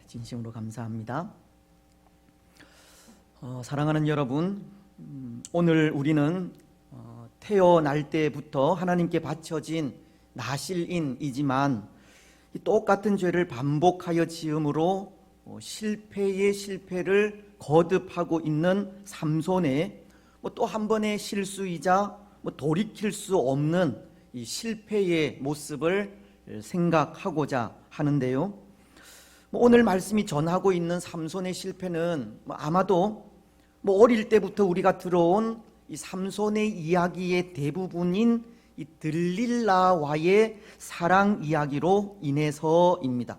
진심으로 감사합니다. 사랑하는 여러분, 오늘 우리는 태어날 때부터 하나님께 바쳐진 나실인이지만 똑같은 죄를 반복하여 지음으로 실패의 실패를 거듭하고 있는 삼손의 또 한 번의 실수이자 돌이킬 수 없는 이 실패의 모습을 생각하고자 하는데요. 오늘 말씀이 전하고 있는 삼손의 실패는 아마도 어릴 때부터 우리가 들어온 이 삼손의 이야기의 대부분인 이 들릴라와의 사랑 이야기로 인해서입니다.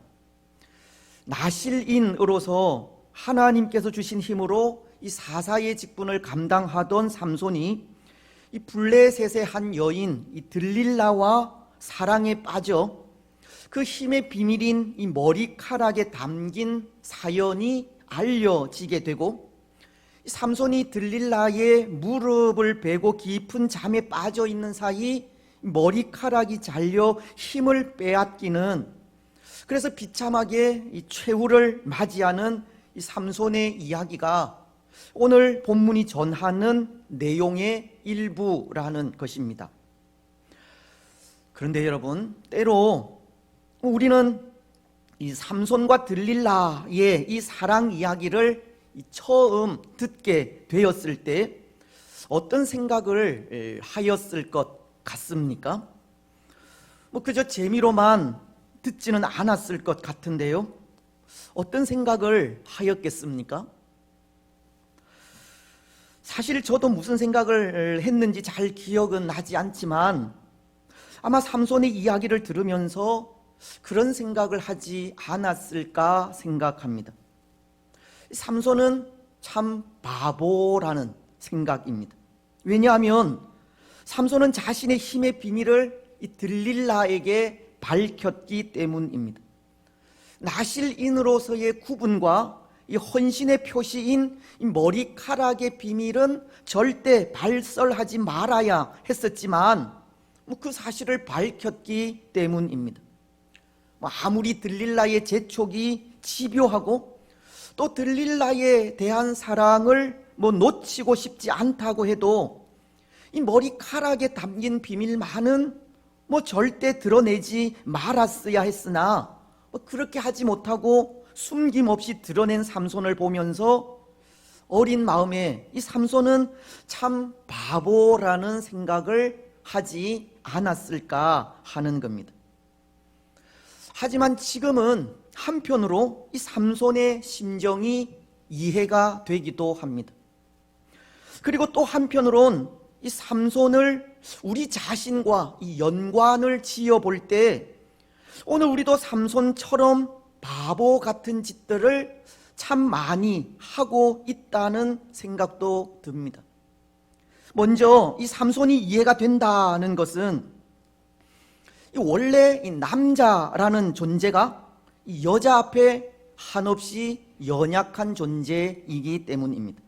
나실인으로서 하나님께서 주신 힘으로 이 사사의 직분을 감당하던 삼손이 이 블레셋의 한 여인 이 들릴라와 사랑에 빠져 그 힘의 비밀인 이 머리카락에 담긴 사연이 알려지게 되고, 삼손이 들릴라의 무릎을 베고 깊은 잠에 빠져 있는 사이 머리카락이 잘려 힘을 빼앗기는, 그래서 비참하게 이 최후를 맞이하는 이 삼손의 이야기가 오늘 본문이 전하는 내용의 일부라는 것입니다. 그런데 여러분, 때로 우리는 이 삼손과 들릴라의 이 사랑 이야기를 처음 듣게 되었을 때 어떤 생각을 하였을 것 같습니까? 그저 재미로만 듣지는 않았을 것 같은데요. 어떤 생각을 하였겠습니까? 사실 저도 무슨 생각을 했는지 잘 기억은 나지 않지만 아마 삼손의 이야기를 들으면서 그런 생각을 하지 않았을까 생각합니다. 삼손은 참 바보라는 생각입니다. 왜냐하면 삼손은 자신의 힘의 비밀을 이 들릴라에게 밝혔기 때문입니다. 나실인으로서의 구분과 이 헌신의 표시인 이 머리카락의 비밀은 절대 발설하지 말아야 했었지만 그 사실을 밝혔기 때문입니다. 아무리 들릴라의 재촉이 집요하고 또 들릴라에 대한 사랑을 놓치고 싶지 않다고 해도 이 머리카락에 담긴 비밀만은 절대 드러내지 말았어야 했으나 그렇게 하지 못하고 숨김없이 드러낸 삼손을 보면서 어린 마음에 이 삼손은 참 바보라는 생각을 하지 않았을까 하는 겁니다. 하지만 지금은 한편으로 이 삼손의 심정이 이해가 되기도 합니다. 그리고 또 한편으론 이 삼손을 우리 자신과 이 연관을 지어 볼 때 오늘 우리도 삼손처럼 바보 같은 짓들을 참 많이 하고 있다는 생각도 듭니다. 먼저 이 삼손이 이해가 된다는 것은 원래 이 남자라는 존재가 이 여자 앞에 한없이 연약한 존재이기 때문입니다.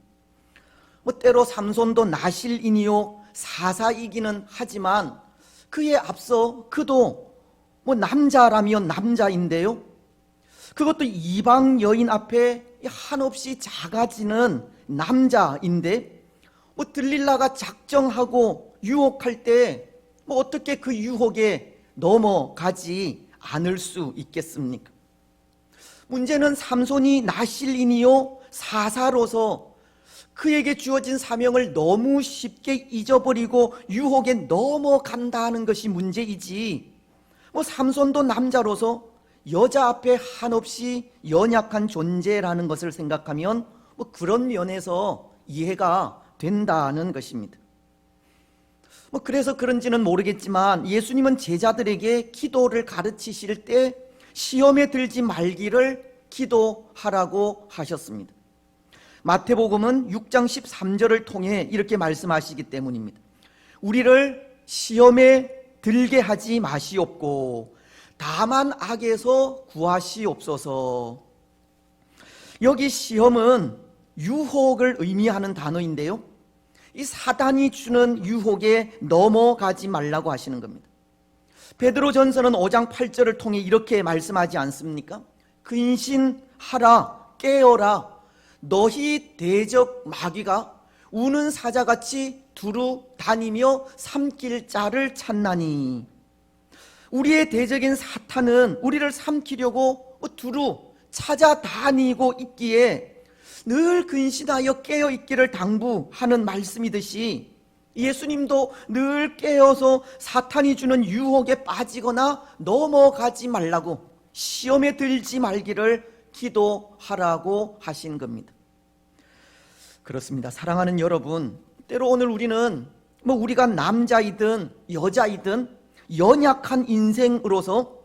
때로 삼손도 나실인이요 사사이기는 하지만 그에 앞서 그도 남자라면 남자인데요, 그것도 이방 여인 앞에 한없이 작아지는 남자인데 들릴라가 작정하고 유혹할 때 어떻게 그 유혹에 넘어가지 않을 수 있겠습니까? 문제는 삼손이 나실인이요 사사로서 그에게 주어진 사명을 너무 쉽게 잊어버리고 유혹에 넘어간다는 것이 문제이지, 삼손도 남자로서 여자 앞에 한없이 연약한 존재라는 것을 생각하면 그런 면에서 이해가 된다는 것입니다. 그래서 그런지는 모르겠지만 예수님은 제자들에게 기도를 가르치실 때 시험에 들지 말기를 기도하라고 하셨습니다. 마태복음은 6장 13절을 통해 이렇게 말씀하시기 때문입니다. 우리를 시험에 들게 하지 마시옵고 다만 악에서 구하시옵소서. 여기 시험은 유혹을 의미하는 단어인데요, 이 사단이 주는 유혹에 넘어가지 말라고 하시는 겁니다. 베드로전서는 5장 8절을 통해 이렇게 말씀하지 않습니까? 근신하라, 깨어라. 너희 대적 마귀가 우는 사자같이 두루 다니며 삼킬 자를 찾나니. 우리의 대적인 사탄은 우리를 삼키려고 두루 찾아다니고 있기에 늘 근신하여 깨어 있기를 당부하는 말씀이듯이, 예수님도 늘 깨어서 사탄이 주는 유혹에 빠지거나 넘어가지 말라고, 시험에 들지 말기를 기도하라고 하신 겁니다. 그렇습니다. 사랑하는 여러분, 때로 오늘 우리는 우리가 남자이든 여자이든 연약한 인생으로서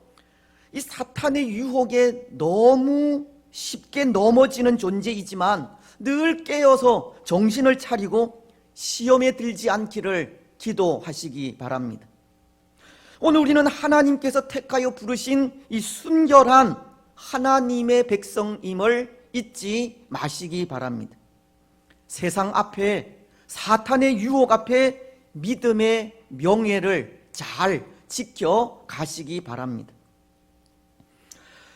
이 사탄의 유혹에 너무 쉽게 넘어지는 존재이지만 늘 깨어서 정신을 차리고 시험에 들지 않기를 기도하시기 바랍니다. 오늘 우리는 하나님께서 택하여 부르신 이 순결한 하나님의 백성임을 잊지 마시기 바랍니다. 세상 앞에, 사탄의 유혹 앞에 믿음의 명예를 잘 지켜 가시기 바랍니다.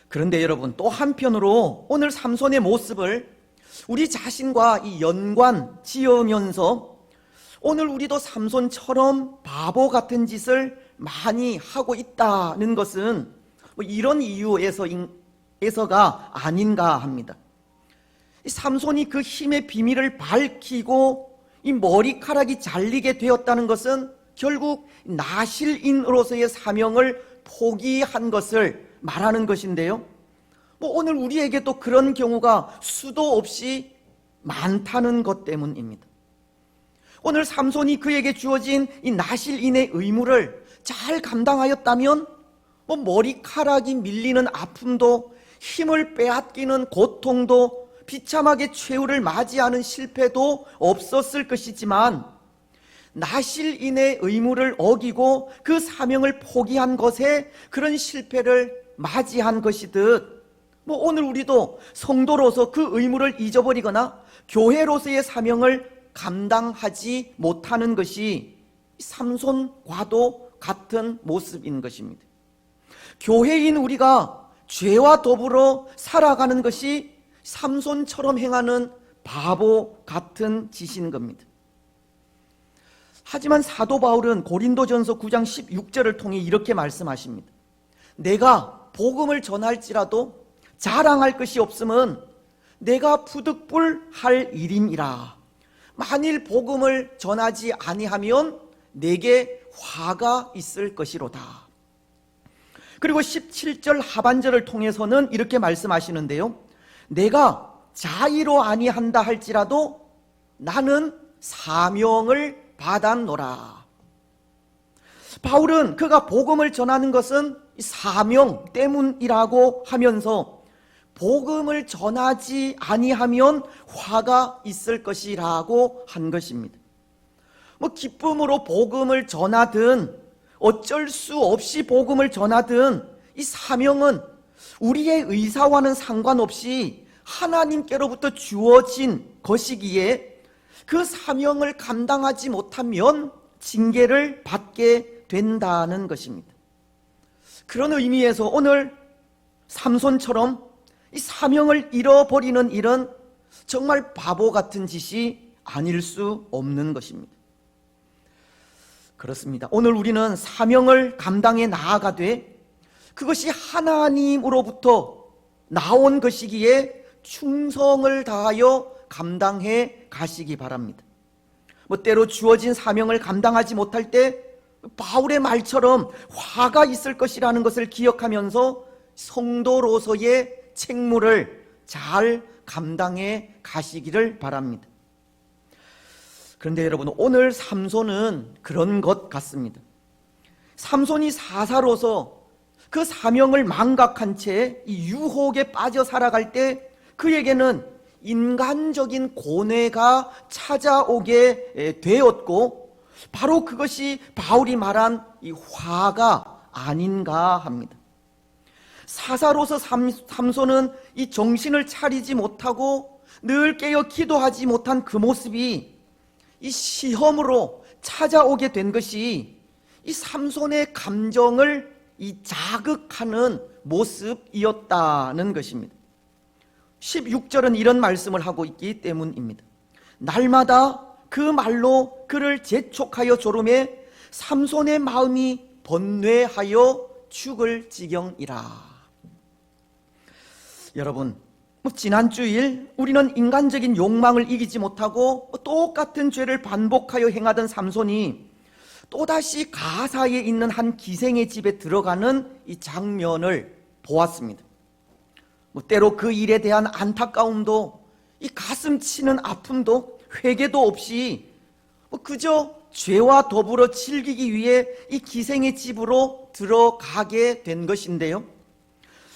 그런데 여러분, 또 한편으로 오늘 삼손의 모습을 우리 자신과 이 연관 지으면서 오늘 우리도 삼손처럼 바보 같은 짓을 많이 하고 있다는 것은 이런 이유에서가 아닌가 합니다. 이 삼손이 그 힘의 비밀을 밝히고 이 머리카락이 잘리게 되었다는 것은 결국 나실인으로서의 사명을 포기한 것을 말하는 것인데요, 오늘 우리에게도 그런 경우가 수도 없이 많다는 것 때문입니다. 오늘 삼손이 그에게 주어진 이 나실인의 의무를 잘 감당하였다면 머리카락이 밀리는 아픔도, 힘을 빼앗기는 고통도, 비참하게 최후를 맞이하는 실패도 없었을 것이지만, 나실인의 의무를 어기고 그 사명을 포기한 것에 그런 실패를 맞이한 것이듯, 오늘 우리도 성도로서 그 의무를 잊어버리거나 교회로서의 사명을 감당하지 못하는 것이 삼손과도 같은 모습인 것입니다. 교회인 우리가 죄와 더불어 살아가는 것이 삼손처럼 행하는 바보 같은 짓인 겁니다. 하지만 사도 바울은 고린도전서 9장 16절을 통해 이렇게 말씀하십니다. 내가 복음을 전할지라도 자랑할 것이 없음은 내가 부득불할 일임이라. 만일 복음을 전하지 아니하면 내게 화가 있을 것이로다. 그리고 17절 하반절을 통해서는 이렇게 말씀하시는데요, 내가 자의로 아니한다 할지라도 나는 사명을 받았노라. 바울은 그가 복음을 전하는 것은 사명 때문이라고 하면서 복음을 전하지 아니하면 화가 있을 것이라고 한 것입니다. 기쁨으로 복음을 전하든 어쩔 수 없이 복음을 전하든 이 사명은 우리의 의사와는 상관없이 하나님께로부터 주어진 것이기에 그 사명을 감당하지 못하면 징계를 받게 된다는 것입니다. 그런 의미에서 오늘 삼손처럼 이 사명을 잃어버리는 일은 정말 바보 같은 짓이 아닐 수 없는 것입니다. 그렇습니다. 오늘 우리는 사명을 감당해 나아가되 그것이 하나님으로부터 나온 것이기에 충성을 다하여 감당해 가시기 바랍니다. 때로 주어진 사명을 감당하지 못할 때 바울의 말처럼 화가 있을 것이라는 것을 기억하면서 성도로서의 책무를 잘 감당해 가시기를 바랍니다. 그런데 여러분, 오늘 삼손은 그런 것 같습니다. 삼손이 사사로서 그 사명을 망각한 채 이 유혹에 빠져 살아갈 때 그에게는 인간적인 고뇌가 찾아오게 되었고, 바로 그것이 바울이 말한 이 화가 아닌가 합니다. 사사로서 삼손은 이 정신을 차리지 못하고 늘 깨어 기도하지 못한 그 모습이 이 시험으로 찾아오게 된 것이 이 삼손의 감정을 이 자극하는 모습이었다는 것입니다. 16절은 이런 말씀을 하고 있기 때문입니다. 날마다 그 말로 그를 재촉하여 조름해 삼손의 마음이 번뇌하여 죽을 지경이라. 여러분, 지난 주일 우리는 인간적인 욕망을 이기지 못하고 똑같은 죄를 반복하여 행하던 삼손이 또다시 가사에 있는 한 기생의 집에 들어가는 이 장면을 보았습니다. 때로 그 일에 대한 안타까움도, 이 가슴 치는 아픔도, 회개도 없이 그저 죄와 더불어 즐기기 위해 이 기생의 집으로 들어가게 된 것인데요,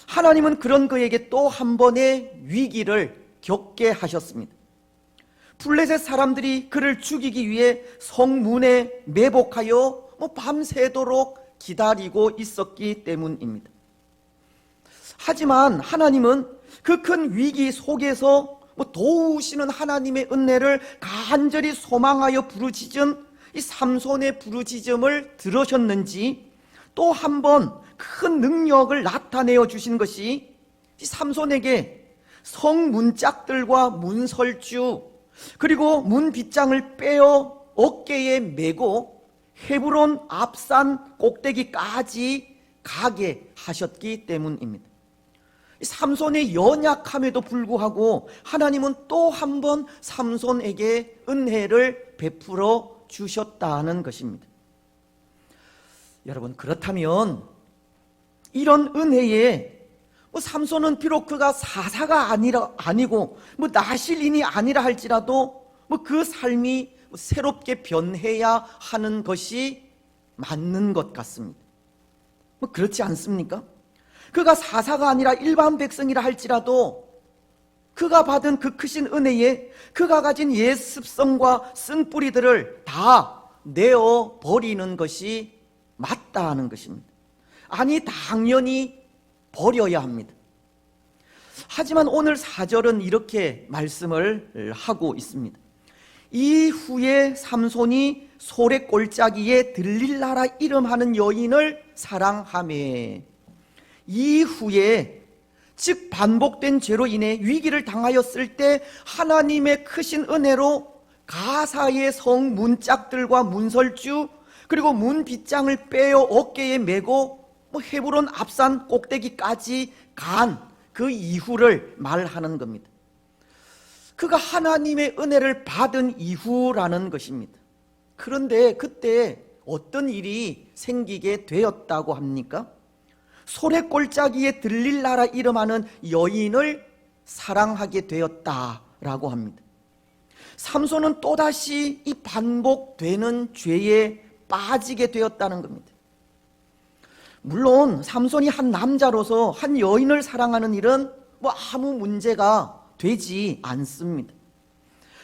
하나님은 그런 그에게 또 한 번의 위기를 겪게 하셨습니다. 블레셋 사람들이 그를 죽이기 위해 성문에 매복하여 밤새도록 기다리고 있었기 때문입니다. 하지만 하나님은 그 큰 위기 속에서 도우시는 하나님의 은혜를 간절히 소망하여 부르짖은 이 삼손의 부르짖음을 들으셨는지 또 한 번 큰 능력을 나타내어 주신 것이 삼손에게 성문짝들과 문설주 그리고 문빗장을 빼어 어깨에 메고 헤브론 앞산 꼭대기까지 가게 하셨기 때문입니다. 삼손의 연약함에도 불구하고 하나님은 또 한 번 삼손에게 은혜를 베풀어 주셨다는 것입니다. 여러분, 그렇다면 이런 은혜에 삼손은 비록 그가 사사가 아니고 나실인이 아니라 할지라도 그 삶이 새롭게 변해야 하는 것이 맞는 것 같습니다. 그렇지 않습니까? 그가 사사가 아니라 일반 백성이라 할지라도 그가 받은 그 크신 은혜에 그가 가진 옛 습성과 쓴뿌리들을 다 내어버리는 것이 맞다는 것입니다. 아니, 당연히 버려야 합니다. 하지만 오늘 4절은 이렇게 말씀을 하고 있습니다. 이후에 삼손이 소래골짜기에 들릴라라 이름하는 여인을 사랑하매. 이후에, 즉 반복된 죄로 인해 위기를 당하였을 때 하나님의 크신 은혜로 가사의 성 문짝들과 문설주 그리고 문빗장을 빼어 어깨에 메고 헤브론 앞산 꼭대기까지 간 그 이후를 말하는 겁니다. 그가 하나님의 은혜를 받은 이후라는 것입니다. 그런데 그때 어떤 일이 생기게 되었다고 합니까? 소래골짜기에 들릴라라 이름하는 여인을 사랑하게 되었다라고 합니다. 삼손은 또다시 이 반복되는 죄에 빠지게 되었다는 겁니다. 물론 삼손이 한 남자로서 한 여인을 사랑하는 일은 아무 문제가 되지 않습니다.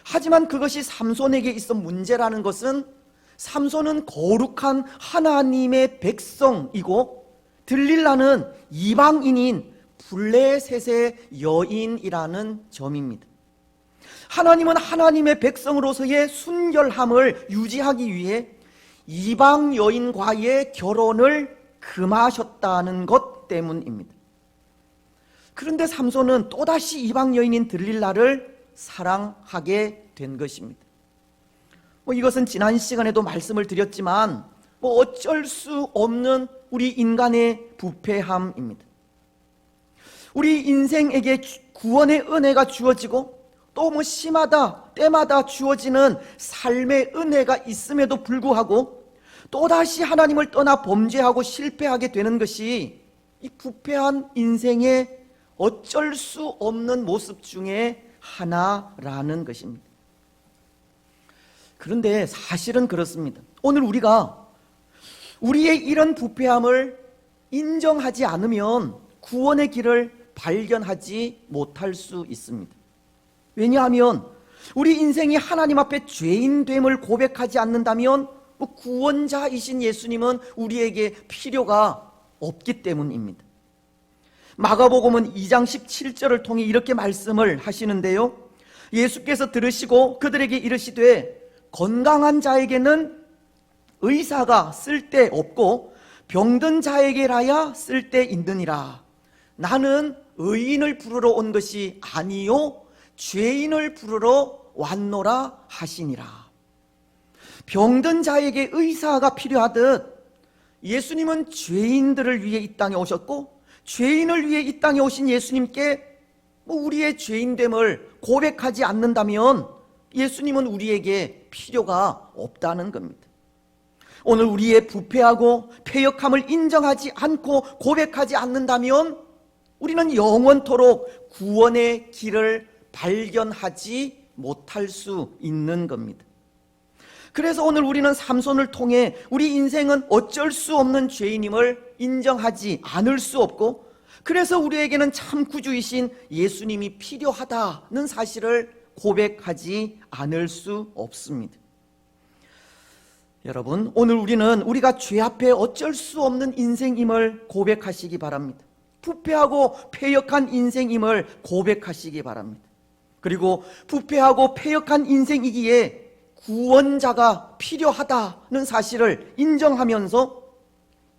하지만 그것이 삼손에게 있어 문제라는 것은 삼손은 거룩한 하나님의 백성이고 들릴라는 이방인인 블레셋의 여인이라는 점입니다. 하나님은 하나님의 백성으로서의 순결함을 유지하기 위해 이방 여인과의 결혼을 금하셨다는 것 때문입니다. 그런데 삼손은 또다시 이방 여인인 들릴라를 사랑하게 된 것입니다. 이것은 지난 시간에도 말씀을 드렸지만 어쩔 수 없는 우리 인간의 부패함입니다. 우리 인생에게 구원의 은혜가 주어지고 또 심하다 때마다 주어지는 삶의 은혜가 있음에도 불구하고 또다시 하나님을 떠나 범죄하고 실패하게 되는 것이 이 부패한 인생의 어쩔 수 없는 모습 중에 하나라는 것입니다. 그런데 사실은 그렇습니다. 오늘 우리가 우리의 이런 부패함을 인정하지 않으면 구원의 길을 발견하지 못할 수 있습니다. 왜냐하면 우리 인생이 하나님 앞에 죄인됨을 고백하지 않는다면 구원자이신 예수님은 우리에게 필요가 없기 때문입니다. 마가복음은 2장 17절을 통해 이렇게 말씀을 하시는데요, 예수께서 들으시고 그들에게 이르시되 건강한 자에게는 의사가 쓸데없고 병든 자에게라야 쓸데 있느니라. 나는 의인을 부르러 온 것이 아니요 죄인을 부르러 왔노라 하시니라. 병든 자에게 의사가 필요하듯 예수님은 죄인들을 위해 이 땅에 오셨고, 죄인을 위해 이 땅에 오신 예수님께 우리의 죄인됨을 고백하지 않는다면 예수님은 우리에게 필요가 없다는 겁니다. 오늘 우리의 부패하고 패역함을 인정하지 않고 고백하지 않는다면 우리는 영원토록 구원의 길을 발견하지 못할 수 있는 겁니다. 그래서 오늘 우리는 삼손을 통해 우리 인생은 어쩔 수 없는 죄인임을 인정하지 않을 수 없고, 그래서 우리에게는 참 구주이신 예수님이 필요하다는 사실을 고백하지 않을 수 없습니다. 여러분, 오늘 우리는 우리가 죄 앞에 어쩔 수 없는 인생임을 고백하시기 바랍니다. 부패하고 패역한 인생임을 고백하시기 바랍니다. 그리고 부패하고 패역한 인생이기에 구원자가 필요하다는 사실을 인정하면서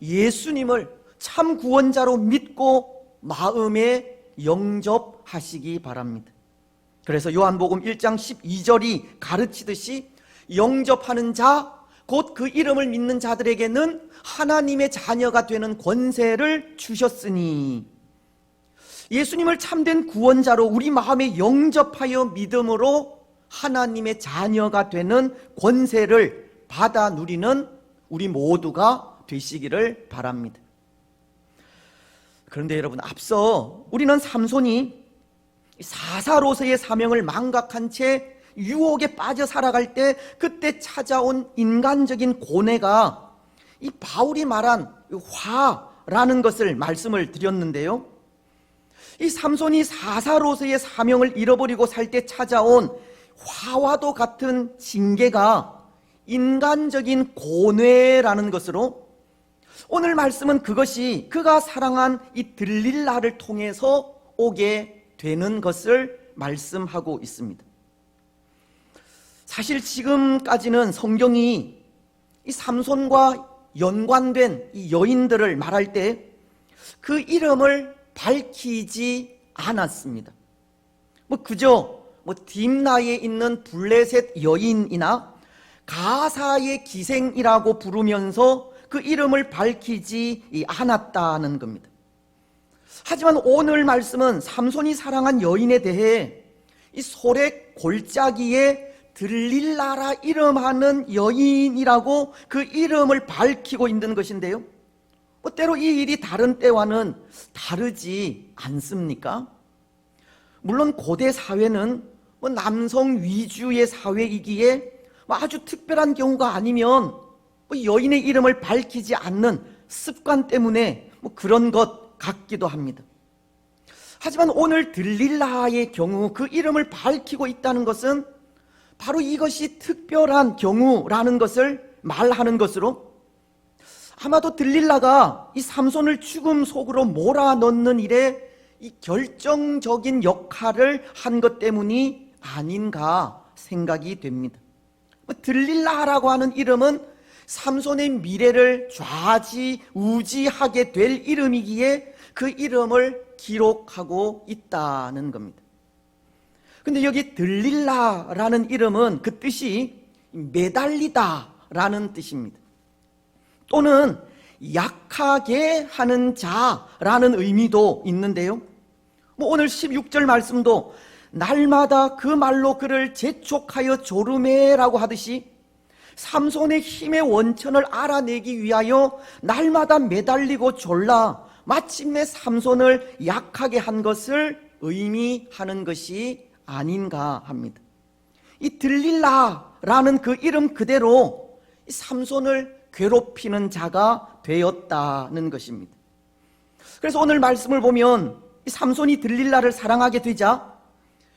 예수님을 참 구원자로 믿고 마음에 영접하시기 바랍니다. 그래서 요한복음 1장 12절이 가르치듯이 영접하는 자, 곧 그 이름을 믿는 자들에게는 하나님의 자녀가 되는 권세를 주셨으니, 예수님을 참된 구원자로 우리 마음에 영접하여 믿음으로 하나님의 자녀가 되는 권세를 받아 누리는 우리 모두가 되시기를 바랍니다. 그런데 여러분, 앞서 우리는 삼손이 사사로서의 사명을 망각한 채 유혹에 빠져 살아갈 때 그때 찾아온 인간적인 고뇌가 이 바울이 말한 화라는 것을 말씀을 드렸는데요, 이 삼손이 사사로서의 사명을 잃어버리고 살 때 찾아온 화와도 같은 징계가 인간적인 고뇌라는 것으로, 오늘 말씀은 그것이 그가 사랑한 이 들릴라를 통해서 오게 되는 것을 말씀하고 있습니다. 사실 지금까지는 성경이 이 삼손과 연관된 이 여인들을 말할 때 그 이름을 밝히지 않았습니다. 그저 딥나에 있는 블레셋 여인이나 가사의 기생이라고 부르면서 그 이름을 밝히지 않았다는 겁니다. 하지만 오늘 말씀은 삼손이 사랑한 여인에 대해 이 소렉 골짜기에 들릴라라 이름하는 여인이라고 그 이름을 밝히고 있는 것인데요, 때로 이 일이 다른 때와는 다르지 않습니까? 물론 고대 사회는 남성 위주의 사회이기에 아주 특별한 경우가 아니면 여인의 이름을 밝히지 않는 습관 때문에 그런 것 같기도 합니다. 하지만 오늘 들릴라의 경우 그 이름을 밝히고 있다는 것은 바로 이것이 특별한 경우라는 것을 말하는 것으로, 아마도 들릴라가 이 삼손을 죽음 속으로 몰아넣는 일에 이 결정적인 역할을 한 것 때문이 아닌가 생각이 됩니다. 들릴라라고 하는 이름은 삼손의 미래를 좌지우지하게 될 이름이기에 그 이름을 기록하고 있다는 겁니다. 근데 여기 들릴라라는 이름은 그 뜻이 매달리다라는 뜻입니다. 또는 약하게 하는 자라는 의미도 있는데요, 오늘 16절 말씀도 날마다 그 말로 그를 재촉하여 조르매라고 하듯이 삼손의 힘의 원천을 알아내기 위하여 날마다 매달리고 졸라 마침내 삼손을 약하게 한 것을 의미하는 것이 아닌가 합니다. 이 들릴라라는 그 이름 그대로 삼손을 괴롭히는 자가 되었다는 것입니다. 그래서 오늘 말씀을 보면 이 삼손이 들릴라를 사랑하게 되자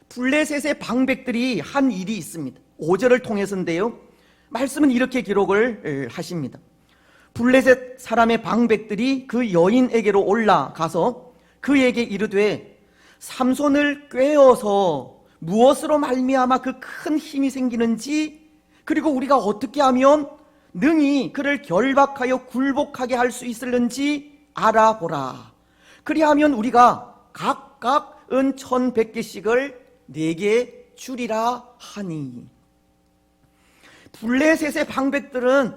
블레셋의 방백들이 한 일이 있습니다. 5절을 통해서인데요, 말씀은 이렇게 기록을 하십니다. 블레셋 사람의 방백들이 그 여인에게로 올라가서 그에게 이르되 삼손을 꾀어서 무엇으로 말미암아 그 큰 힘이 생기는지, 그리고 우리가 어떻게 하면 능히 그를 결박하여 굴복하게 할 수 있을는지 알아보라. 그리하면 우리가 각각 은 1,100개씩을 내게 주리라 하니. 블레셋의 방백들은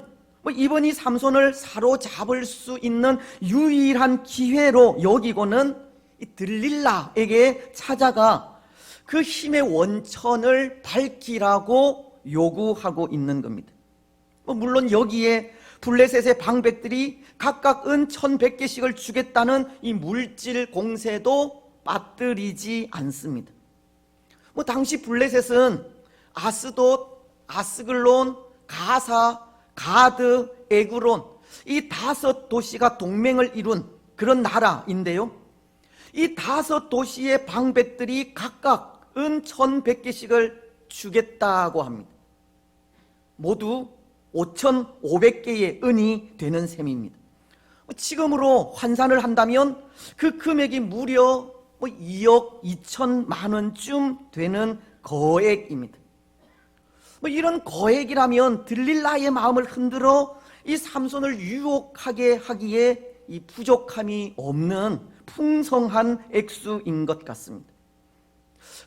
이번이 삼손을 사로잡을 수 있는 유일한 기회로 여기고는 들릴라에게 찾아가 그 힘의 원천을 밝히라고 요구하고 있는 겁니다. 물론 여기에 블레셋의 방백들이 각각 은 1,100개씩을 주겠다는 이 물질 공세도 빠뜨리지 않습니다. 당시 블레셋은 아스돗, 아스글론, 가사, 가드, 에그론, 이 5도시가 동맹을 이룬 그런 나라인데요, 이 5도시의 방백들이 각각 은 1,100개씩을 주겠다고 합니다. 모두 5,500개의 은이 되는 셈입니다. 지금으로 환산을 한다면 그 금액이 무려 2억 2천만 원쯤 되는 거액입니다. 이런 거액이라면 들릴라의 마음을 흔들어 이 삼손을 유혹하게 하기에 이 부족함이 없는 풍성한 액수인 것 같습니다.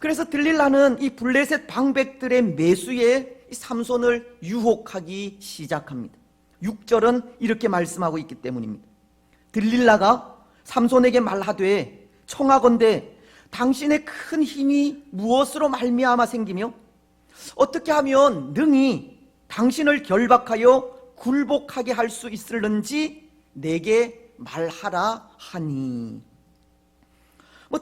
그래서 들릴라는 이 블레셋 방백들의 매수에 이 삼손을 유혹하기 시작합니다. 6절은 이렇게 말씀하고 있기 때문입니다. 들릴라가 삼손에게 말하되 청하건대 당신의 큰 힘이 무엇으로 말미암아 생기며 어떻게 하면 능히 당신을 결박하여 굴복하게 할 수 있을는지 내게 말하라 하니.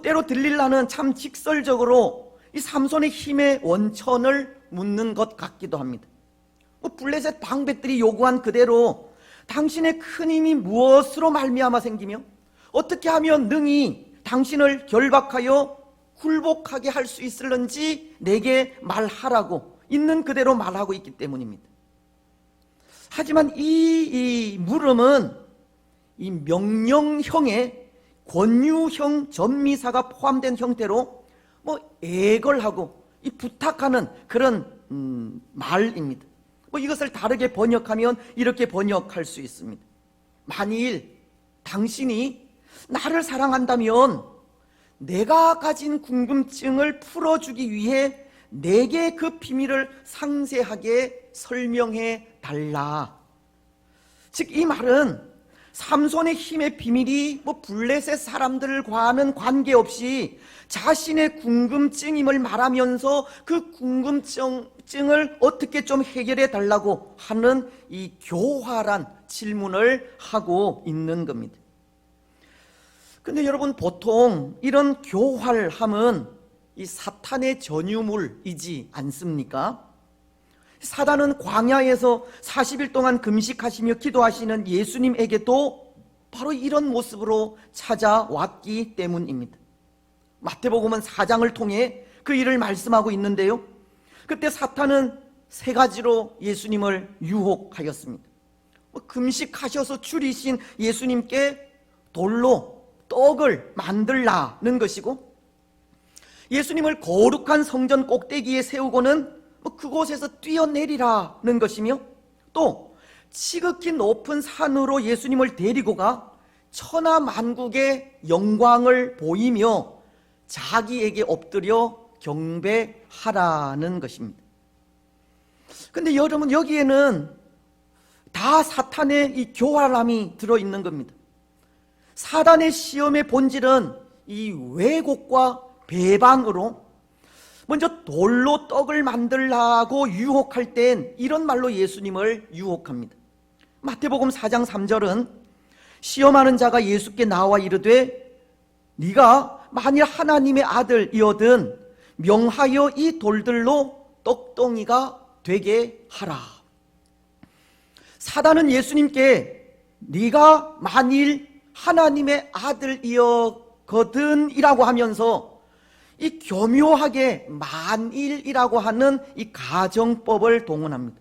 때로 들릴라는 참 직설적으로 이 삼손의 힘의 원천을 묻는 것 같기도 합니다. 블레셋 방백들이 요구한 그대로 당신의 큰 힘이 무엇으로 말미암아 생기며 어떻게 하면 능히 당신을 결박하여 굴복하게 할 수 있을는지 내게 말하라고 있는 그대로 말하고 있기 때문입니다. 하지만 이 물음은 이 명령형의 권유형 전미사가 포함된 형태로 애걸하고 이 부탁하는 그런 말입니다. 이것을 다르게 번역하면 이렇게 번역할 수 있습니다. 만일 당신이 나를 사랑한다면 내가 가진 궁금증을 풀어주기 위해 내게 그 비밀을 상세하게 설명해 달라. 즉 이 말은 삼손의 힘의 비밀이 블레셋 사람들과는 관계없이 자신의 궁금증임을 말하면서 그 궁금증을 어떻게 좀 해결해 달라고 하는 이 교활한 질문을 하고 있는 겁니다. 근데 여러분, 보통 이런 교활함은 이 사탄의 전유물이지 않습니까? 사단은 광야에서 40일 동안 금식하시며 기도하시는 예수님에게도 바로 이런 모습으로 찾아왔기 때문입니다. 마태복음은 4장을 통해 그 일을 말씀하고 있는데요, 그때 사탄은 3가지로 예수님을 유혹하였습니다. 금식하셔서 줄이신 예수님께 돌로 떡을 만들라는 것이고, 예수님을 거룩한 성전 꼭대기에 세우고는 그곳에서 뛰어내리라는 것이며, 또 지극히 높은 산으로 예수님을 데리고 가 천하만국의 영광을 보이며 자기에게 엎드려 경배하라는 것입니다. 근데 여러분, 여기에는 다 사탄의 이 교활함이 들어있는 겁니다. 사단의 시험의 본질은 이 왜곡과 배반으로 먼저 돌로 떡을 만들라고 유혹할 땐 이런 말로 예수님을 유혹합니다. 마태복음 4장 3절은 시험하는 자가 예수께 나와 이르되 네가 만일 하나님의 아들이거든 명하여 이 돌들로 떡덩이가 되게 하라. 사단은 예수님께 네가 만일 하나님의 아들이거든 이라고 하면서 이 교묘하게 만일이라고 하는 이 가정법을 동원합니다.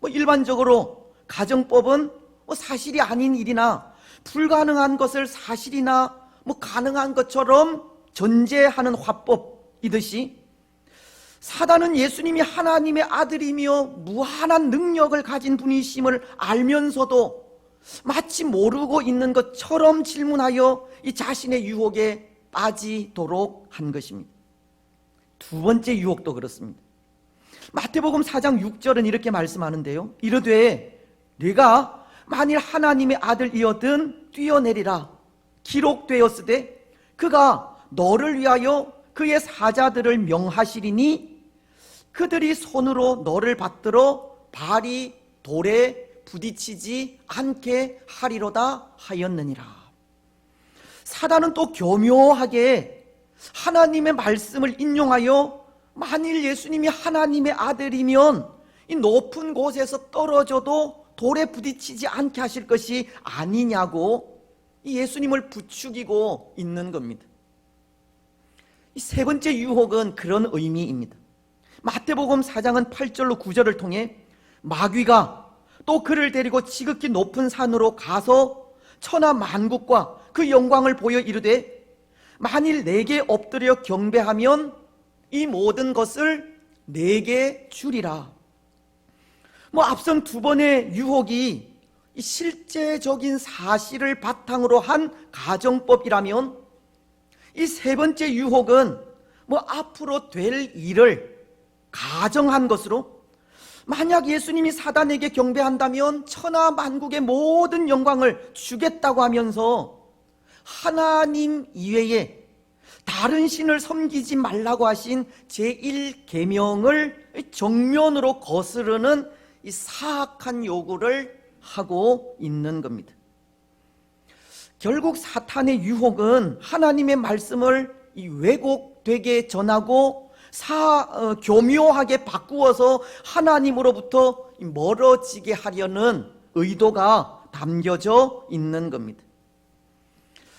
일반적으로 가정법은 사실이 아닌 일이나 불가능한 것을 사실이나 가능한 것처럼 전제하는 화법이듯이 사단은 예수님이 하나님의 아들이며 무한한 능력을 가진 분이심을 알면서도 마치 모르고 있는 것처럼 질문하여 이 자신의 유혹에 빠지도록 한 것입니다. 두 번째 유혹도 그렇습니다. 마태복음 4장 6절은 이렇게 말씀하는데요. 이르되 네가 만일 하나님의 아들이어든 뛰어내리라. 기록되었으되 그가 너를 위하여 그의 사자들을 명하시리니 그들이 손으로 너를 받들어 발이 돌에 부딪히지 않게 하리로다 하였느니라. 사단은 또 교묘하게 하나님의 말씀을 인용하여 만일 예수님이 하나님의 아들이면 이 높은 곳에서 떨어져도 돌에 부딪히지 않게 하실 것이 아니냐고 이 예수님을 부추기고 있는 겁니다. 이 세 번째 유혹은 그런 의미입니다. 마태복음 4장은 8절로 9절을 통해 마귀가 또 그를 데리고 지극히 높은 산으로 가서 천하 만국과 그 영광을 보여 이르되 만일 내게 엎드려 경배하면 이 모든 것을 내게 주리라. 앞선 두 번의 유혹이 실제적인 사실을 바탕으로 한 가정법이라면 이 세 번째 유혹은 앞으로 될 일을 가정한 것으로 만약 예수님이 사단에게 경배한다면 천하 만국의 모든 영광을 주겠다고 하면서 하나님 이외에 다른 신을 섬기지 말라고 하신 제1계명을 정면으로 거스르는 이 사악한 요구를 하고 있는 겁니다. 결국 사탄의 유혹은 하나님의 말씀을 왜곡되게 전하고 교묘하게 바꾸어서 하나님으로부터 멀어지게 하려는 의도가 담겨져 있는 겁니다.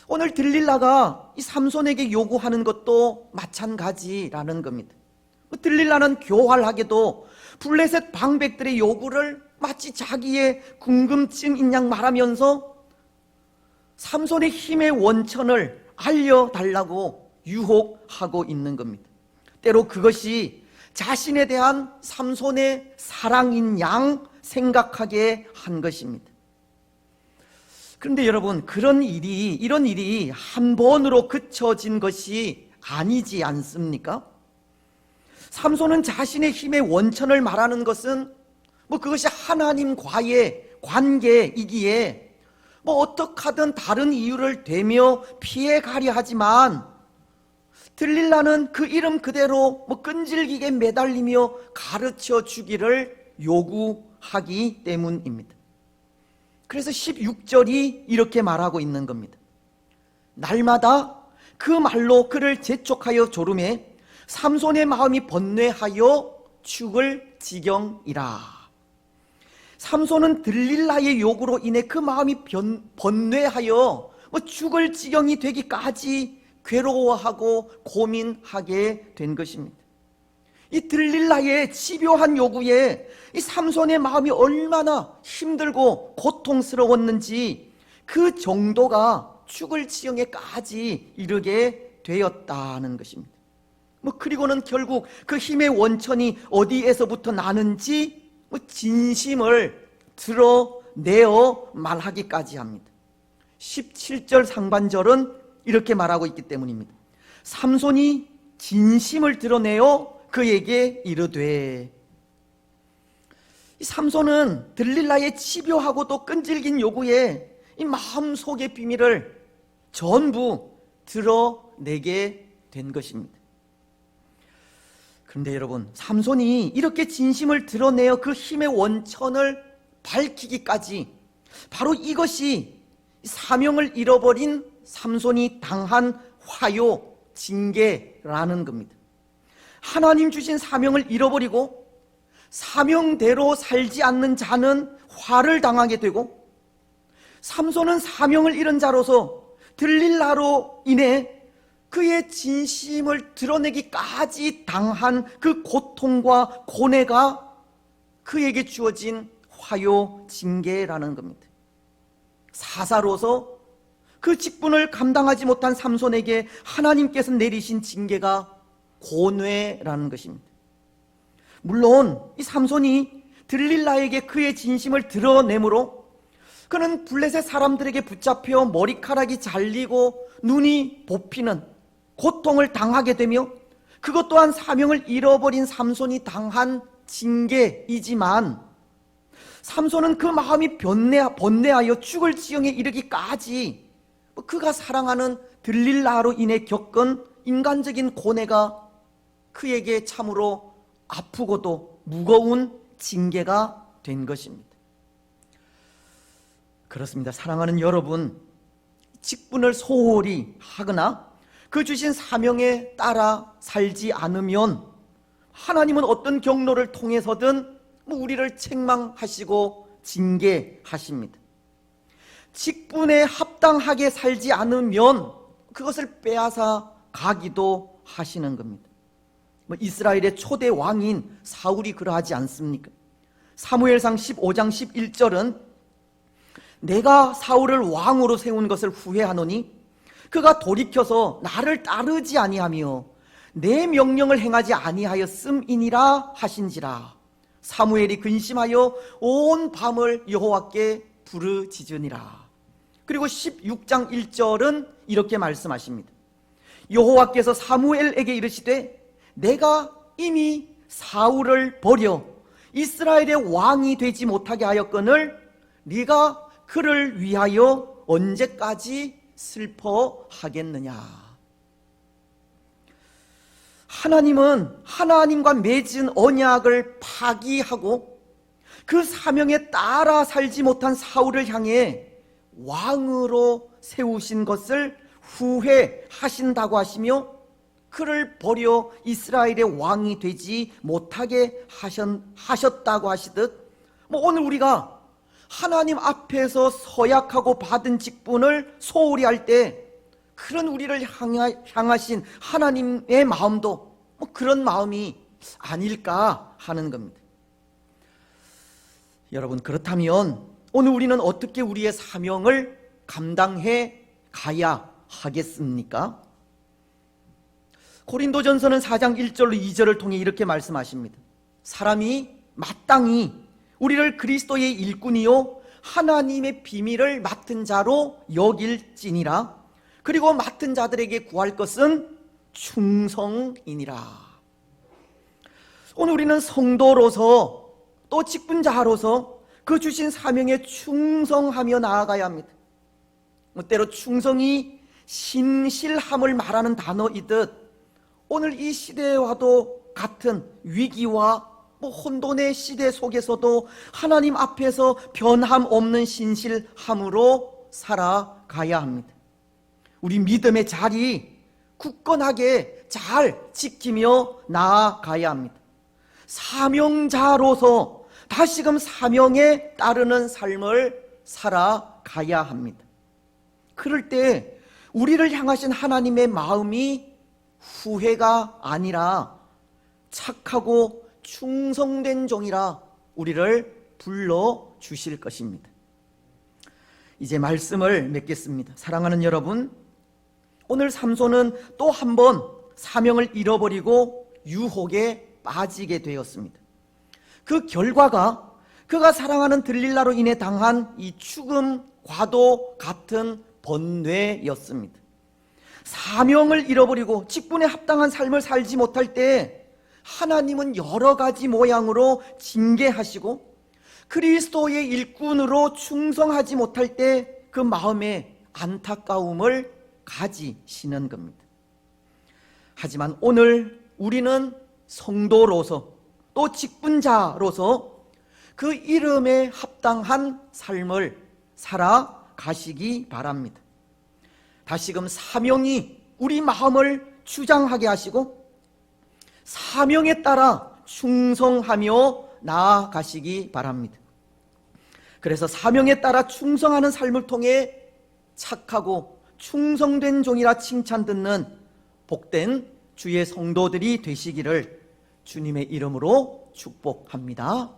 오늘 들릴라가 이 삼손에게 요구하는 것도 마찬가지라는 겁니다. 들릴라는 교활하게도 블레셋 방백들의 요구를 마치 자기의 궁금증인 양 말하면서 삼손의 힘의 원천을 알려달라고 유혹하고 있는 겁니다. 때로 그것이 자신에 대한 삼손의 사랑인 양 생각하게 한 것입니다. 그런데 여러분, 이런 일이 한 번으로 그쳐진 것이 아니지 않습니까? 삼손은 자신의 힘의 원천을 말하는 것은 그것이 하나님과의 관계이기에 어떻게 하든 다른 이유를 대며 피해가려 하지만 들릴라는 그 이름 그대로 끈질기게 매달리며 가르쳐 주기를 요구하기 때문입니다. 그래서 16절이 이렇게 말하고 있는 겁니다. 날마다 그 말로 그를 재촉하여 조르매 삼손의 마음이 번뇌하여 죽을 지경이라. 삼손은 들릴라의 요구로 인해 그 마음이 번뇌하여 죽을 지경이 되기까지 괴로워하고 고민하게 된 것입니다. 이 들릴라의 집요한 요구에 이 삼손의 마음이 얼마나 힘들고 고통스러웠는지 그 정도가 죽을 지경에까지 이르게 되었다는 것입니다. 그리고는 결국 그 힘의 원천이 어디에서부터 나는지 진심을 드러내어 말하기까지 합니다. 17절 상반절은 이렇게 말하고 있기 때문입니다. 삼손이 진심을 드러내어 그에게 이르되. 이 삼손은 들릴라의 집요하고도 끈질긴 요구에 이 마음속의 비밀을 전부 드러내게 된 것입니다. 그런데 여러분, 삼손이 이렇게 진심을 드러내어 그 힘의 원천을 밝히기까지 바로 이것이 사명을 잃어버린 삼손이 당한 화요, 징계라는 겁니다. 하나님 주신 사명을 잃어버리고 사명대로 살지 않는 자는 화를 당하게 되고, 삼손은 사명을 잃은 자로서 들릴라로 인해 그의 진심을 드러내기까지 당한 그 고통과 고뇌가 그에게 주어진 화요, 징계라는 겁니다. 사사로서 그 직분을 감당하지 못한 삼손에게 하나님께서 내리신 징계가 고뇌라는 것입니다. 물론 이 삼손이 들릴라에게 그의 진심을 드러내므로 그는 블레셋 사람들에게 붙잡혀 머리카락이 잘리고 눈이 뽑히는 고통을 당하게 되며, 그것 또한 사명을 잃어버린 삼손이 당한 징계이지만, 삼손은 그 마음이 번뇌하여 죽을 지경에 이르기까지 그가 사랑하는 들릴라로 인해 겪은 인간적인 고뇌가 그에게 참으로 아프고도 무거운 징계가 된 것입니다. 그렇습니다. 사랑하는 여러분, 직분을 소홀히 하거나 그 주신 사명에 따라 살지 않으면 하나님은 어떤 경로를 통해서든 우리를 책망하시고 징계하십니다. 직분에 합당하게 살지 않으면 그것을 빼앗아 가기도 하시는 겁니다. 이스라엘의 초대 왕인 사울이 그러하지 않습니까? 사무엘상 15장 11절은 내가 사울을 왕으로 세운 것을 후회하노니 그가 돌이켜서 나를 따르지 아니하며 내 명령을 행하지 아니하였음이니라 하신지라. 사무엘이 근심하여 온 밤을 여호와께 부르짖으니라. 그리고 16장 1절은 이렇게 말씀하십니다. 여호와께서 사무엘에게 이르시되 내가 이미 사울을 버려 이스라엘의 왕이 되지 못하게 하였거늘 네가 그를 위하여 언제까지 슬퍼하겠느냐. 하나님은 하나님과 맺은 언약을 파기하고 그 사명에 따라 살지 못한 사울을 향해 왕으로 세우신 것을 후회하신다고 하시며 그를 버려 이스라엘의 왕이 되지 못하게 하셨다고 하시듯, 오늘 우리가 하나님 앞에서 서약하고 받은 직분을 소홀히 할 때 그런 우리를 향하신 하나님의 마음도 그런 마음이 아닐까 하는 겁니다. 여러분, 그렇다면 오늘 우리는 어떻게 우리의 사명을 감당해 가야 하겠습니까? 고린도전서는 4장 1절로 2절을 통해 이렇게 말씀하십니다. 사람이 마땅히 우리를 그리스도의 일꾼이요 하나님의 비밀을 맡은 자로 여길지니라. 그리고 맡은 자들에게 구할 것은 충성이니라. 오늘 우리는 성도로서 또 직분자로서 그 주신 사명에 충성하며 나아가야 합니다. 때로 충성이 신실함을 말하는 단어이듯 오늘 이 시대와도 같은 위기와 혼돈의 시대 속에서도 하나님 앞에서 변함없는 신실함으로 살아가야 합니다. 우리 믿음의 자리 굳건하게 잘 지키며 나아가야 합니다. 사명자로서 다시금 사명에 따르는 삶을 살아가야 합니다. 그럴 때 우리를 향하신 하나님의 마음이 후회가 아니라 착하고 충성된 종이라 우리를 불러주실 것입니다. 이제 말씀을 맺겠습니다. 사랑하는 여러분, 오늘 삼손은 또 한 번 사명을 잃어버리고 유혹에 빠지게 되었습니다. 그 결과가 그가 사랑하는 들릴라로 인해 당한 이 죽음과도 같은 번뇌였습니다. 사명을 잃어버리고 직분에 합당한 삶을 살지 못할 때 하나님은 여러 가지 모양으로 징계하시고 그리스도의 일꾼으로 충성하지 못할 때 그 마음에 안타까움을 가지시는 겁니다. 하지만 오늘 우리는 성도로서 또 직분자로서 그 이름에 합당한 삶을 살아가시기 바랍니다. 다시금 사명이 우리 마음을 주장하게 하시고 사명에 따라 충성하며 나아가시기 바랍니다. 그래서 사명에 따라 충성하는 삶을 통해 착하고 충성된 종이라 칭찬 듣는 복된 주의 성도들이 되시기를 주님의 이름으로 축복합니다.